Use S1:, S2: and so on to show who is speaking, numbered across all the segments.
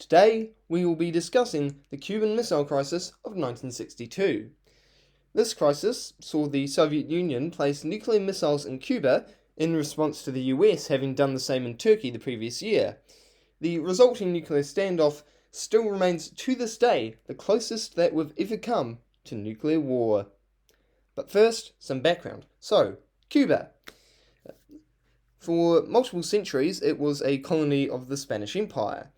S1: Today, we will be discussing the Cuban Missile Crisis of 1962. This crisis saw the Soviet Union place nuclear missiles in Cuba in response to the US having done the same in Turkey the previous year. The resulting nuclear standoff still remains to this day the closest that we've ever come to nuclear war. But first, some background. So, Cuba. For multiple centuries, it was a colony of the Spanish Empire,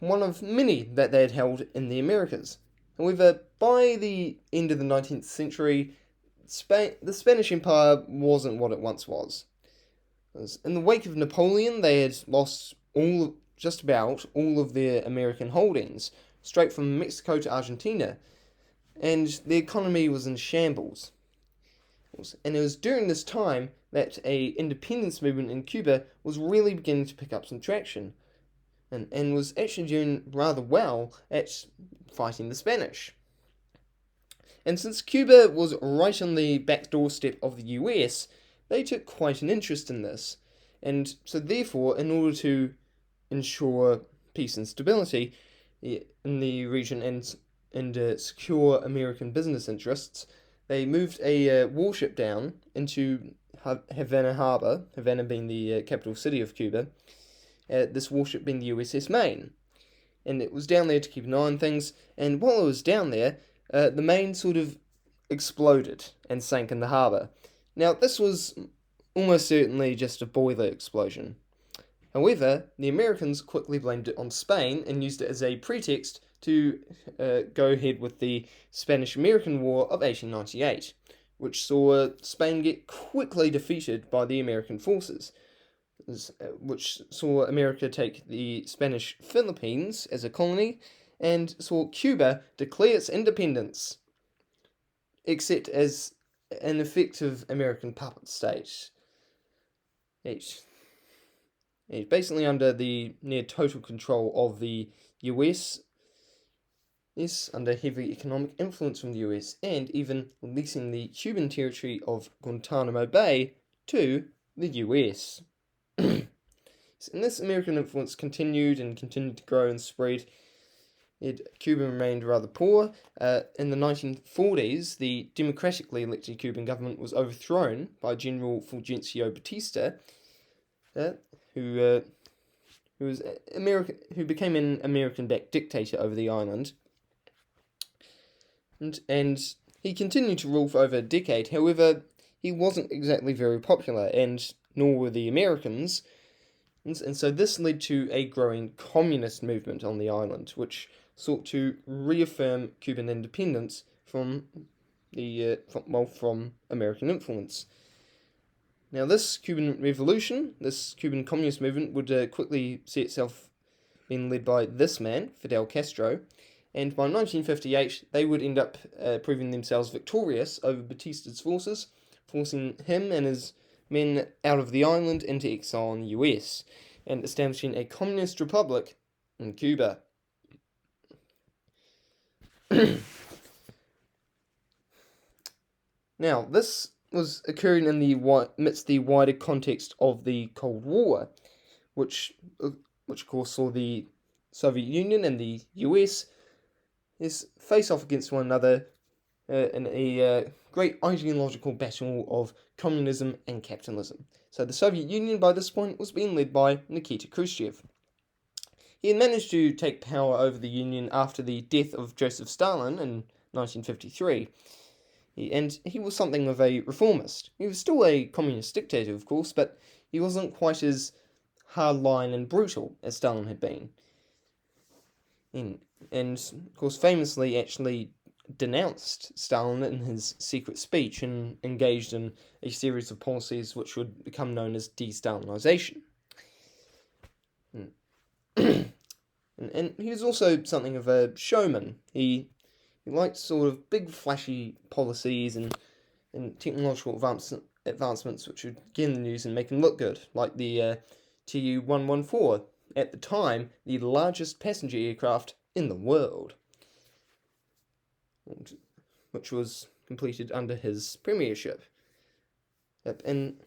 S1: one of many that they had held in the Americas. However, by the end of the 19th century, the Spanish Empire wasn't what it once was. In the wake of Napoleon, they had lost just about all of their American holdings, straight from Mexico to Argentina, and the economy was in shambles. And it was during this time that an independence movement in Cuba was really beginning to pick up some traction, and was actually doing rather well at fighting the Spanish. And since Cuba was right on the back doorstep of the US, they took quite an interest in this. And so therefore, in order to ensure peace and stability in the region and secure American business interests, they moved a warship down into Havana Harbor, Havana being the capital city of Cuba, this warship being the USS Maine. And it was down there to keep an eye on things, and while it was down there, the Maine sort of exploded and sank in the harbour. Now, this was almost certainly just a boiler explosion. However, the Americans quickly blamed it on Spain and used it as a pretext to go ahead with the Spanish-American War of 1898, which saw Spain get quickly defeated by the American forces, which saw America take the Spanish Philippines as a colony and saw Cuba declare its independence, except as an effective American puppet state. It's basically under the near total control of the US, under heavy economic influence from the US, and even leasing the Cuban territory of Guantanamo Bay to the US. And this American influence continued to grow and spread. Cuba remained rather poor. In the 1940s, the democratically elected Cuban government was overthrown by General Fulgencio Batista, who became an American-backed dictator over the island. And he continued to rule for over a decade. However, he wasn't exactly very popular, and nor were the Americans. And so this led to a growing communist movement on the island, which sought to reaffirm Cuban independence from American influence. Now, this Cuban revolution, this Cuban communist movement, would quickly see itself being led by this man, Fidel Castro, and by 1958 they would end up proving themselves victorious over Batista's forces, forcing him and his men out of the island into exile in the US, and establishing a communist republic in Cuba. Now, this was occurring in amidst the wider context of the Cold War, which of course saw the Soviet Union and the US face off against one another in a great ideological battle of communism and capitalism. So the Soviet Union by this point was being led by Nikita Khrushchev. He had managed to take power over the Union after the death of Joseph Stalin in 1953. And he was something of a reformist. He was still a communist dictator, of course, but he wasn't quite as hardline and brutal as Stalin had been. And of course, famously actually denounced Stalin in his secret speech and engaged in a series of policies which would become known as de-Stalinization. And he was also something of a showman. He liked sort of big flashy policies and technological advancements which would get in the news and make him look good, like the Tu-114, at the time the largest passenger aircraft in the world, which was completed under his premiership. And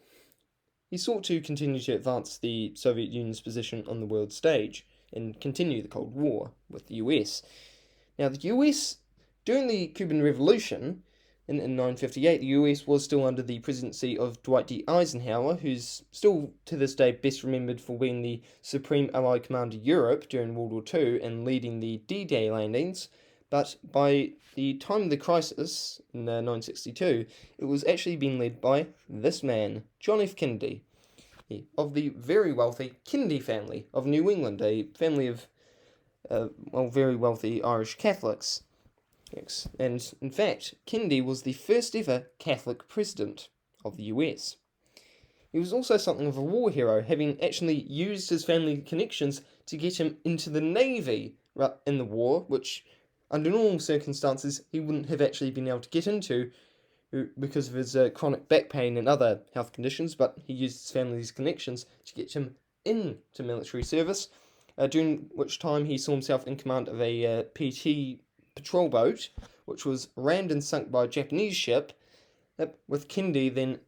S1: he sought to continue to advance the Soviet Union's position on the world stage, and continue the Cold War with the US. Now, the US, during the Cuban Revolution in 1958, the US was still under the presidency of Dwight D. Eisenhower, who's still to this day best remembered for being the Supreme Allied Commander of Europe during World War II and leading the D-Day landings. But by the time of the crisis in 1962, it was actually being led by this man, John F. Kennedy, of the very wealthy Kennedy family of New England, a family of very wealthy Irish Catholics. And in fact, Kennedy was the first ever Catholic president of the US. He was also something of a war hero, having actually used his family connections to get him into the Navy in the war, which under normal circumstances he wouldn't have actually been able to get into because of his chronic back pain and other health conditions, but he used his family's connections to get him into military service, during which time he saw himself in command of a PT patrol boat, which was rammed and sunk by a Japanese ship, with Kennedy then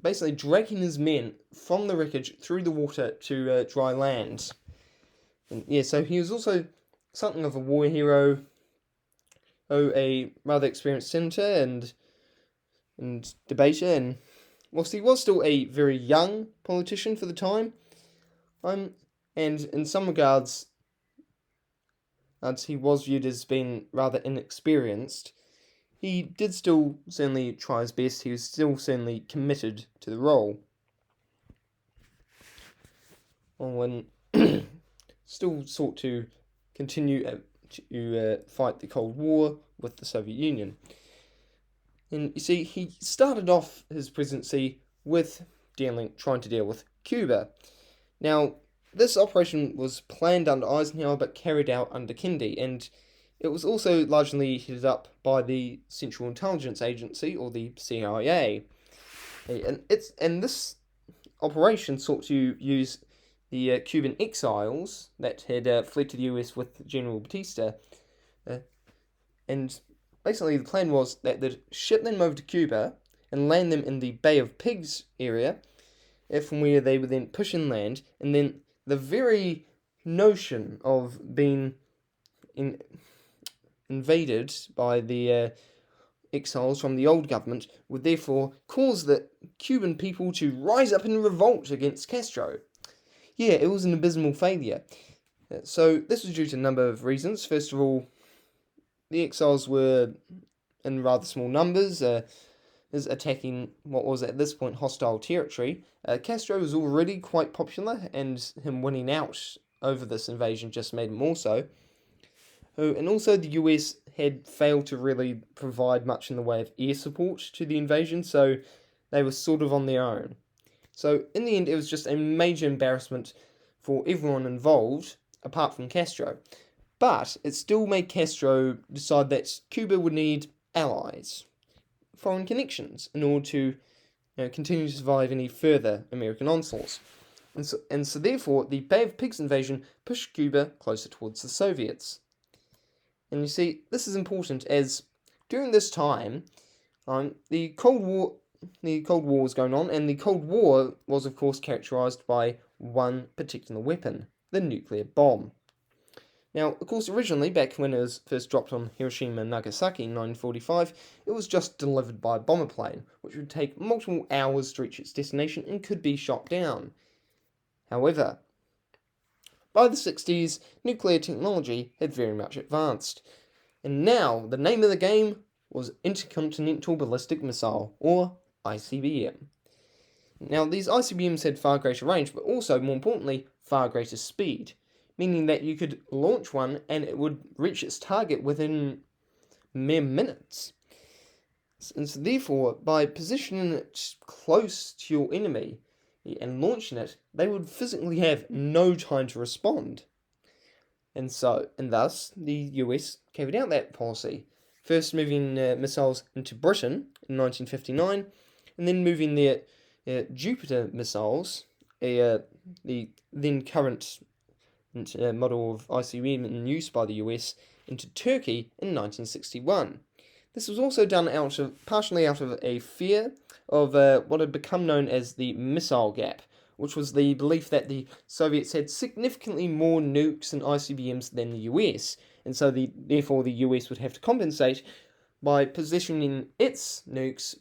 S1: basically dragging his men from the wreckage through the water to dry land. And yeah, so he was also something of a war hero, a rather experienced senator and debater, and whilst he was still a very young politician for the time, and in some regards, he was viewed as being rather inexperienced, he did still certainly try his best. He was still certainly committed to the role. When still sought to continue to fight the Cold War with the Soviet Union. And you see, he started off his presidency with trying to deal with Cuba. Now, this operation was planned under Eisenhower but carried out under Kennedy, and it was also largely headed up by the Central Intelligence Agency, or the CIA. And this operation sought to use the Cuban exiles that had fled to the US with General Batista, and basically the plan was that they'd ship them over to Cuba and land them in the Bay of Pigs area, from where they would then push inland, and then the very notion of being invaded by the exiles from the old government would therefore cause the Cuban people to rise up in revolt against Castro. Yeah, it was an abysmal failure. So this was due to a number of reasons. First of all, the exiles were in rather small numbers, is attacking what was at this point hostile territory. Castro was already quite popular, and him winning out over this invasion just made him more so. And also the US had failed to really provide much in the way of air support to the invasion, so they were sort of on their own. So in the end, it was just a major embarrassment for everyone involved, apart from Castro. But it still made Castro decide that Cuba would need allies, foreign connections, in order to continue to survive any further American onslaughts. And so therefore, the Bay of Pigs invasion pushed Cuba closer towards the Soviets. And you see, this is important as during this time, the Cold War was going on, and the Cold War was, of course, characterized by one particular weapon, the nuclear bomb. Now, of course, originally, back when it was first dropped on Hiroshima and Nagasaki in 1945, it was just delivered by a bomber plane, which would take multiple hours to reach its destination and could be shot down. However, by the 60s, nuclear technology had very much advanced, and now the name of the game was Intercontinental Ballistic Missile, or ICBM. Now, these ICBMs had far greater range, but also, more importantly, far greater speed, meaning that you could launch one and it would reach its target within mere minutes. And so therefore, by positioning it close to your enemy and launching it, they would physically have no time to respond. And thus, the US carried out that policy, first moving missiles into Britain in 1959, and then moving their Jupiter missiles, the then current model of ICBM in use by the US, into Turkey in 1961. This was also done partially out of a fear of what had become known as the missile gap, which was the belief that the Soviets had significantly more nukes and ICBMs than the US, and so therefore the US would have to compensate by positioning its nukes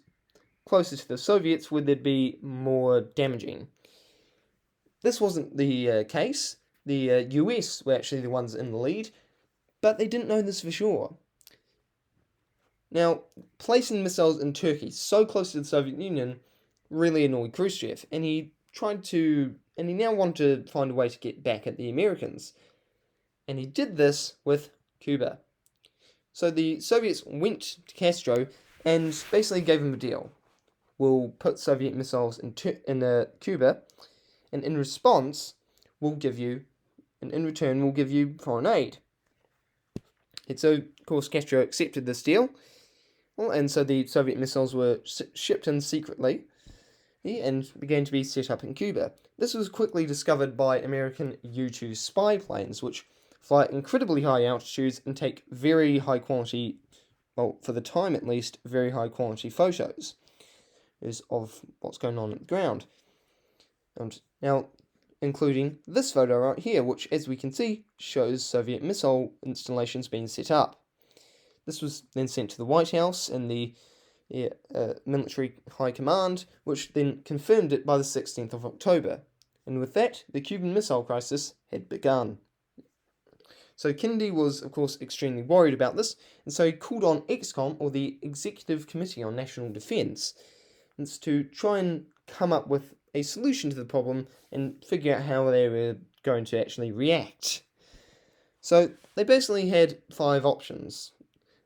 S1: closer to the Soviets, where they'd be more damaging. This wasn't the case. The US were actually the ones in the lead, but they didn't know this for sure. Now, placing missiles in Turkey so close to the Soviet Union really annoyed Khrushchev, and he now wanted to find a way to get back at the Americans. And he did this with Cuba. So the Soviets went to Castro and basically gave him a deal. We'll put Soviet missiles in Cuba, and in response, in return, we'll give you foreign aid. And so, of course, Castro accepted this deal, and so the Soviet missiles were shipped in secretly and began to be set up in Cuba. This was quickly discovered by American U-2 spy planes, which fly at incredibly high altitudes and take very high quality, well, for the time at least, very high quality photos of what's going on at the ground. And now, including this photo right here, which, as we can see, shows Soviet missile installations being set up. This was then sent to the White House and the military high command, which then confirmed it by the 16th of October. And with that, the Cuban Missile Crisis had begun. So Kennedy was, of course, extremely worried about this, and so he called on ExComm, or the Executive Committee on National Defense, to try and come up with a solution to the problem and figure out how they were going to actually react. So they basically had 5 options,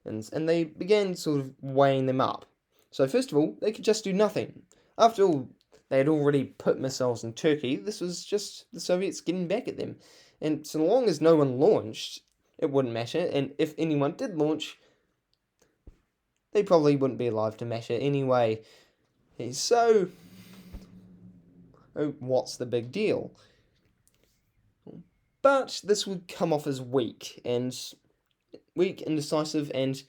S1: and they began sort of weighing them up. So first of all, they could just do nothing. After all, they had already put missiles in Turkey. This was just the Soviets getting back at them. And so long as no one launched, it wouldn't matter. And if anyone did launch, they probably wouldn't be alive to matter anyway. So, what's the big deal? But this would come off as weak, indecisive, and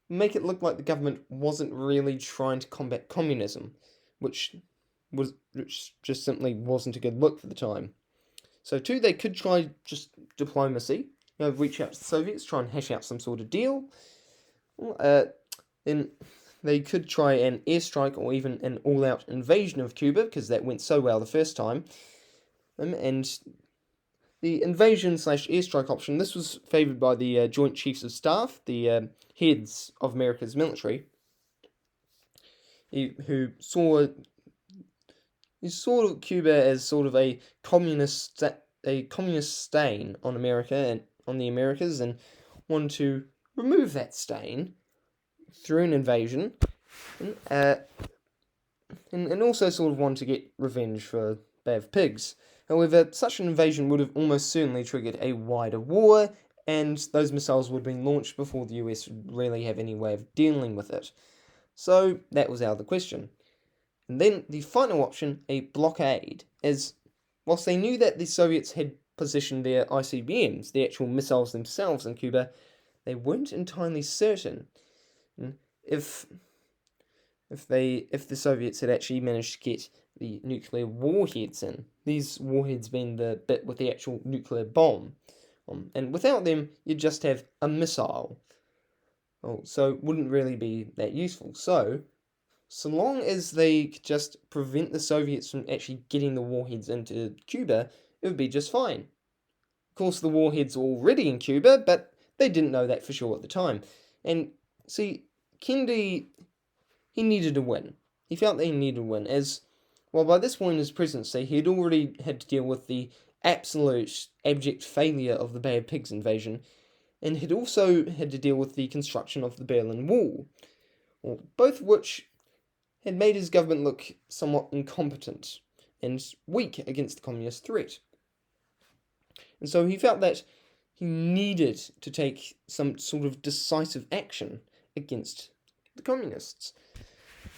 S1: make it look like the government wasn't really trying to combat communism, which just simply wasn't a good look for the time. So 2, they could try just diplomacy, reach out to the Soviets, try and hash out some sort of deal. Then they could try an airstrike or even an all-out invasion of Cuba, because that went so well the first time. And the invasion/airstrike option, this was favoured by the Joint Chiefs of Staff, the heads of America's military, who saw Cuba as sort of a communist stain on America and on the Americas, and wanted to remove that stain through an invasion, and also sort of wanted to get revenge for Bay of Pigs. However, such an invasion would have almost certainly triggered a wider war, and those missiles would have been launched before the US would really have any way of dealing with it. So that was out of the question. And then the final option, a blockade, as whilst they knew that the Soviets had positioned their ICBMs, the actual missiles themselves, in Cuba, they weren't entirely certain if the Soviets had actually managed to get the nuclear warheads in. These warheads being the bit with the actual nuclear bomb. And without them, you'd just have a missile. So it wouldn't really be that useful. So long as they could just prevent the Soviets from actually getting the warheads into Cuba, it would be just fine. Of course, the warheads were already in Cuba, but they didn't know that for sure at the time. And see, Kennedy, he needed a win. He felt that he needed a win, as, well, by this point in his presidency, he had already had to deal with the absolute abject failure of the Bay of Pigs invasion, and had also had to deal with the construction of the Berlin Wall, both of which had made his government look somewhat incompetent and weak against the communist threat. And so he felt that he needed to take some sort of decisive action against the communists.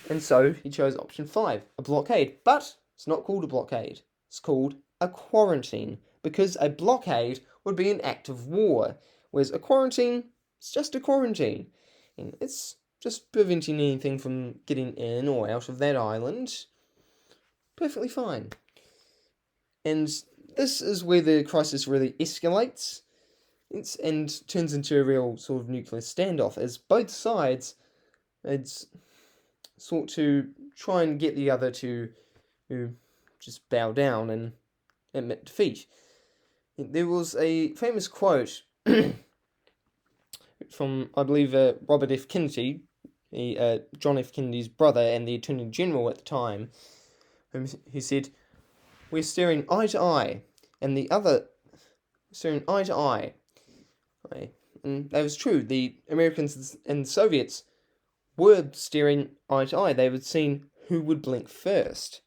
S1: And so he chose option 5, a blockade. But it's not called a blockade. It's called a quarantine, because a blockade would be an act of war, whereas a quarantine is just a quarantine. And it's just preventing anything from getting in or out of that island. Perfectly fine. And this is where the crisis really escalates and turns into a real sort of nuclear standoff, as both sides it's sought to try and get the other to just bow down and admit defeat. There was a famous quote from, I believe, Robert F. Kennedy, John F. Kennedy's brother and the Attorney General at the time, who said, "We're staring eye to eye, and the other staring eye to eye." Right? And that was true. The Americans and the Soviets were staring eye to eye. They were seeing who would blink first.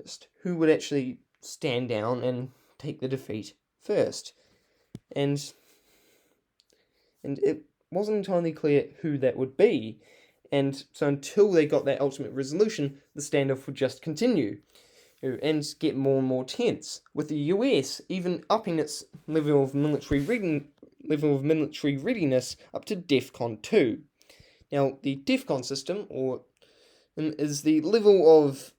S1: Just who would actually stand down and take the defeat first. And it wasn't entirely clear who that would be. And so until they got that ultimate resolution, the standoff would just continue and get more and more tense, with the US even upping its level of military readiness up to DEFCON 2. Now, the DEFCON system is the level of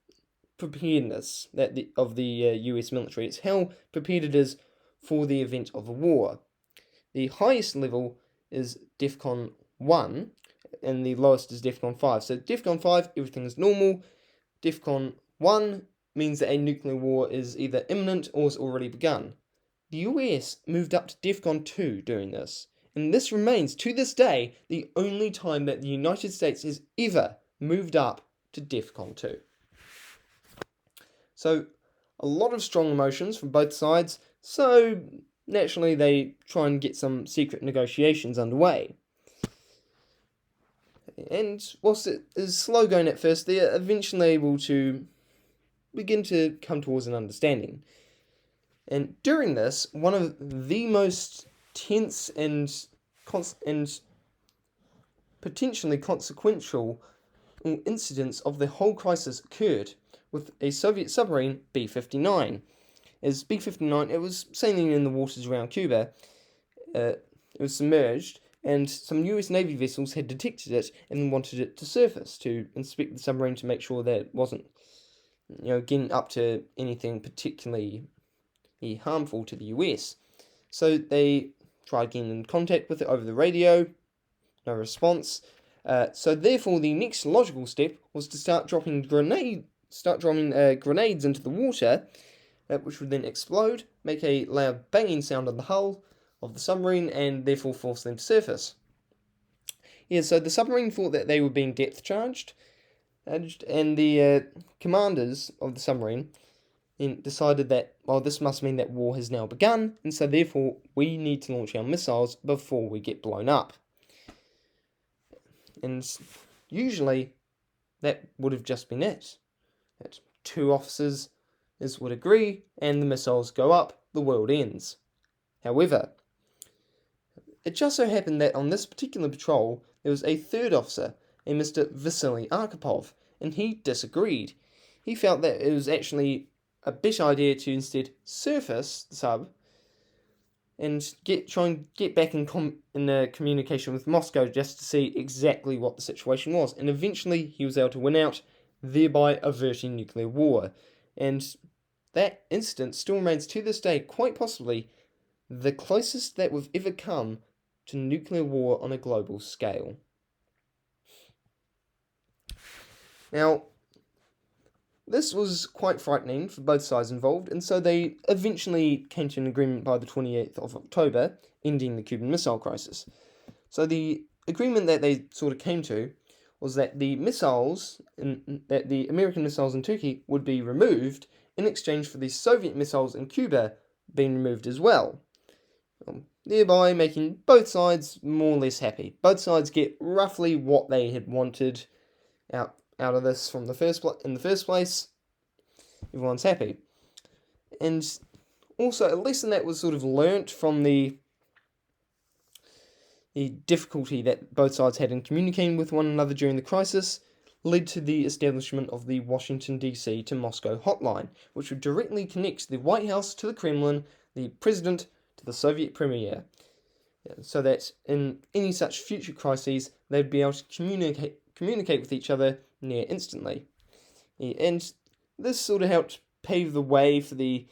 S1: preparedness of the US military. It's how prepared it is for the event of a war. The highest level is DEFCON 1, and the lowest is DEFCON 5. So DEFCON 5, everything is normal. DEFCON 1 means that a nuclear war is either imminent or has already begun. The US moved up to DEFCON 2 during this, and this remains, to this day, the only time that the United States has ever moved up to DEFCON 2. So, a lot of strong emotions from both sides, so naturally they try and get some secret negotiations underway. And whilst it is slow going at first, they are eventually able to begin to come towards an understanding. And during this, one of the most tense and potentially consequential incidents of the whole crisis occurred with a Soviet submarine, B-59. As B-59, it was sailing in the waters around Cuba. It was submerged, and some US Navy vessels had detected it and wanted it to surface to inspect the submarine to make sure that it wasn't getting up to anything particularly harmful to the US. So they tried getting in contact with it over the radio, no response. So therefore, the next logical step was to start dropping grenades into the water, which would then explode, make a loud banging sound on the hull of the submarine, and therefore force them to surface. So the submarine thought that they were being depth charged, and the commanders of the submarine decided that, well, this must mean that war has now begun, and so therefore we need to launch our missiles before we get blown up. And usually that would have just been it. That two officers would agree, and the missiles go up, the world ends. However, it just so happened that on this particular patrol, there was a third officer, a Mr. Vasily Arkhipov, and he disagreed. He felt that it was actually a better idea to instead surface the sub and try and get back in communication with Moscow just to see exactly what the situation was. And eventually he was able to win out, thereby averting nuclear war. And that incident still remains to this day quite possibly the closest that we've ever come to nuclear war on a global scale. Now, this was quite frightening for both sides involved, and so they eventually came to an agreement by the 28th of October, ending the Cuban Missile Crisis. So the agreement that they sort of came to was that the American missiles in Turkey would be removed in exchange for the Soviet missiles in Cuba being removed as well, thereby making both sides more or less happy. Both sides get roughly what they had wanted out of this in the first place. Everyone's happy. And also, a lesson that was sort of learnt from the difficulty that both sides had in communicating with one another during the crisis led to the establishment of the Washington DC to Moscow hotline, which would directly connect the White House to the Kremlin, the President to the Soviet Premier, so that in any such future crises, they'd be able to communicate with each other near instantly. And this sort of helped pave the way for the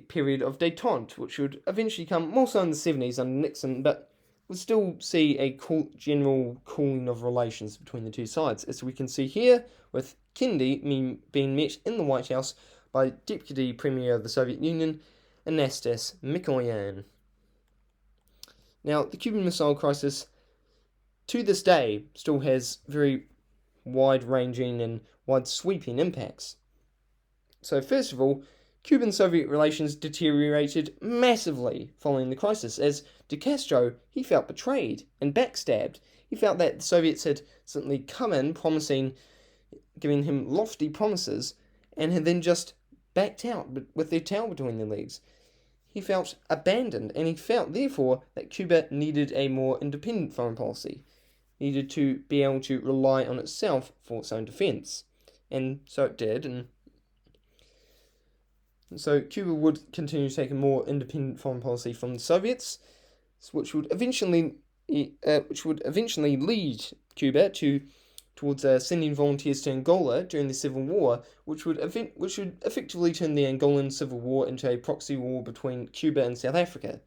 S1: period of détente, which would eventually come more so in the 70s under Nixon, but would still see a general cooling of relations between the two sides, as we can see here with Kennedy being met in the White House by Deputy Premier of the Soviet Union, Anastas Mikoyan. Now, the Cuban Missile Crisis, to this day, still has very wide-ranging and wide-sweeping impacts. So, first of all, Cuban-Soviet relations deteriorated massively following the crisis, as de Castro, he felt betrayed and backstabbed. He felt that the Soviets had suddenly come in giving him lofty promises, and had then just backed out with their tail between their legs. He felt abandoned, and he felt, therefore, that Cuba needed a more independent foreign policy, needed to be able to rely on itself for its own defence. And so it did, and so Cuba would continue to take a more independent foreign policy from the Soviets, which would eventually lead Cuba towards sending volunteers to Angola during the Civil War, which would effectively turn the Angolan Civil War into a proxy war between Cuba and South Africa.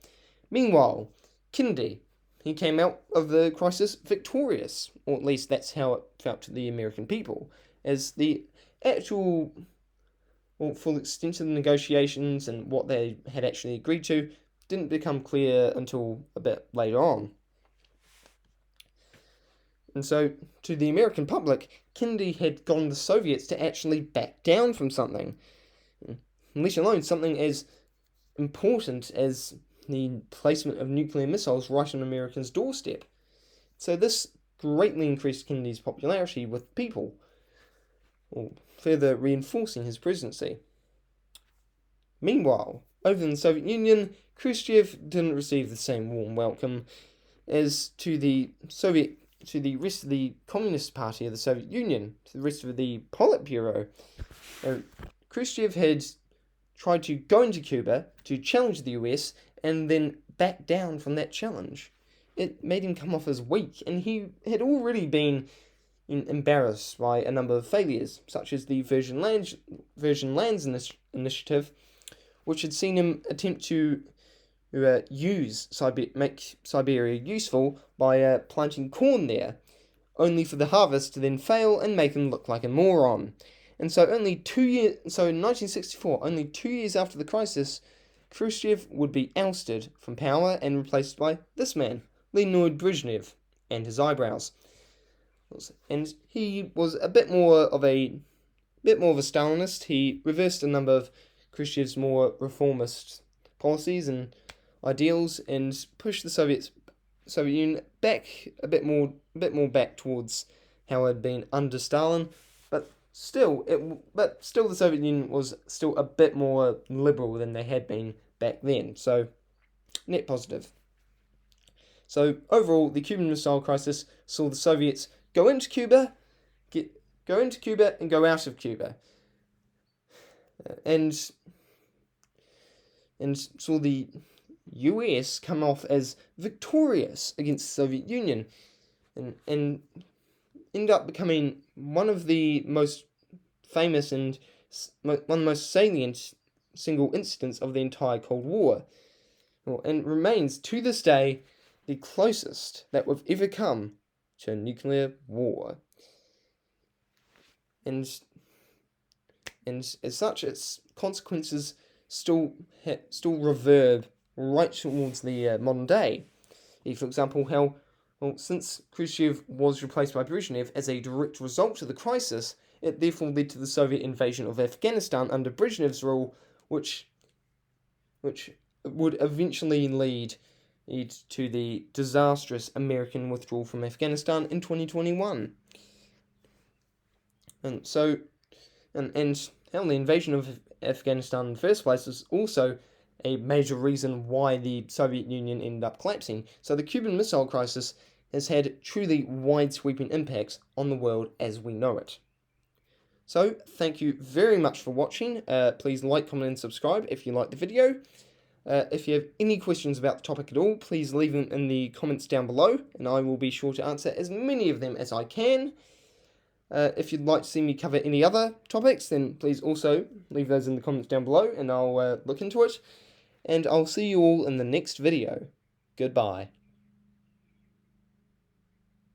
S1: Meanwhile, Kennedy, he came out of the crisis victorious, or at least that's how it felt to the American people, as the actual full extent of the negotiations and what they had actually agreed to didn't become clear until a bit later on. And so, to the American public, Kennedy had gotten the Soviets to actually back down from something, let alone something as important as the placement of nuclear missiles right on America's doorstep. So this greatly increased Kennedy's popularity with people, further reinforcing his presidency. Meanwhile, over in the Soviet Union, Khrushchev didn't receive the same warm welcome as to the rest of the Communist Party of the Soviet Union, to the rest of the Politburo. Khrushchev had tried to go into Cuba to challenge the US and then back down from that challenge. It made him come off as weak, and he had already been embarrassed by a number of failures, such as the Virgin Lands Initiative, which had seen him attempt to make Siberia useful by planting corn there, only for the harvest to then fail and make him look like a moron. And so in 1964, only 2 years after the crisis, Khrushchev would be ousted from power and replaced by this man, Leonid Brezhnev, and his eyebrows. And he was a bit more of a Stalinist. He reversed a number of Khrushchev's more reformist policies and ideals, and pushed the Soviet Union back a bit more back towards how it had been under Stalin. But still the Soviet Union was still a bit more liberal than they had been back then. So net positive. So overall, the Cuban Missile Crisis saw the Soviets go into Cuba and go out of Cuba, and saw the US come off as victorious against the Soviet Union, and ended up becoming one of the most famous and one of the most salient single incidents of the entire Cold War, and remains to this day the closest that we've ever come to a nuclear war. And as such, its consequences still reverb right towards the modern day. For example, since Khrushchev was replaced by Brezhnev as a direct result of the crisis, it therefore led to the Soviet invasion of Afghanistan under Brezhnev's rule, which would eventually lead to the disastrous American withdrawal from Afghanistan in 2021. And how the invasion of Afghanistan in the first place was also a major reason why the Soviet Union ended up collapsing. So the Cuban Missile Crisis has had truly wide-sweeping impacts on the world as we know it. So, thank you very much for watching. Please like, comment, and subscribe if you liked the video. If you have any questions about the topic at all, please leave them in the comments down below, and I will be sure to answer as many of them as I can. If you'd like to see me cover any other topics, then please also leave those in the comments down below, and I'll look into it. And I'll see you all in the next video. Goodbye.